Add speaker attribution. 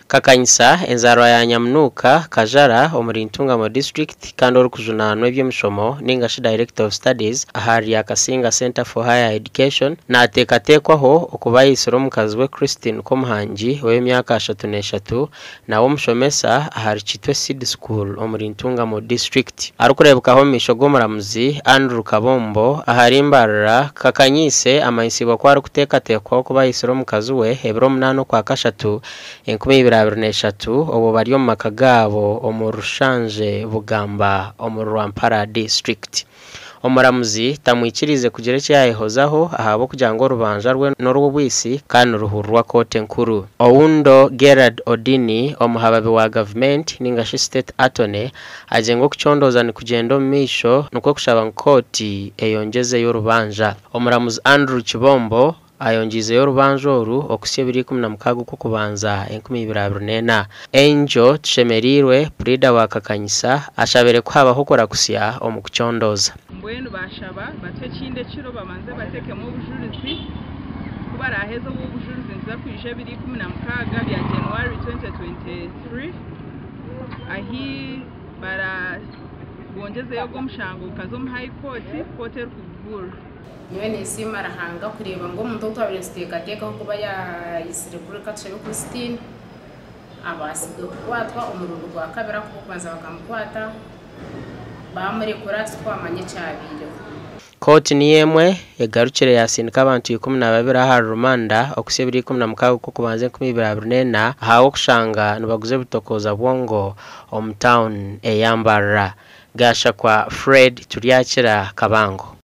Speaker 1: kakanyisa enzarwa ya nyamnuka kajara omuri ntungamo district kandi orikujunaanwa eby'emishomo ningashi director of studies ahari akasinga center for higher education nateekateekwaho okuba yisira omukazi we Christine Komuhangi w'emyaka 33 nawe omushomesa ahari Kitwe Seed School omuri ntungamo district arikurebukaho misho g'omuramuzi Andrew Kabombo ahari Mbarara kakanyise amayisibo kwari kuteekateekwaho kuba yisira omukazi we ebiro 8 kwa kashatu 2023 obo bari omu maka gaabo omu Rushanje Bugamba omu Rwampara district. Omuramuzi tamwikirize kugira eki yayehozaho ahabo kugira ngo orubanja rwe n'orw'obwisi kandi ruhurwa Kooti nkuru. Oundo Gerard Odini omuhababi wa government ningashi state attorney ajenga okuchondoza ni kugenda omu misho nukwo kushaba Kooti eyongyezayo orubanja. Omuramuzi Andrew Kibombo ayongyezayo orubanja oru okusya 2016 kubanza 2024. Angel Tushemerirwe Prida wa kakanyisa ashabere kuhabaho kora kusya omu kuchondoza.
Speaker 2: Mbwenu bashaba batwe kinde kiro bamanze batekemo obujulizi kuba raheza obujulizi nza kwije 2016 bya January 2023 ahi bara bongyezayo omushango kazo mu high court Kooti erikuvura
Speaker 3: niwe nisima rahanga kureba ngo umuntu utabire sitekateekaho kuba yayisire kuri Katushabe Christine abasiga kwatwa umurundo gwa kabira kubanza bakamukwata bamurekura twamanye cyabire.
Speaker 1: Kooti ni yemwe yagarukire yasindika abantu 12 ahari rumanda okusya 2016 kubanza 2024 ahawo kushanga nibaguze butokoza bwongo omu town eyambarara gasha kwa Fred Turyakira Kabango.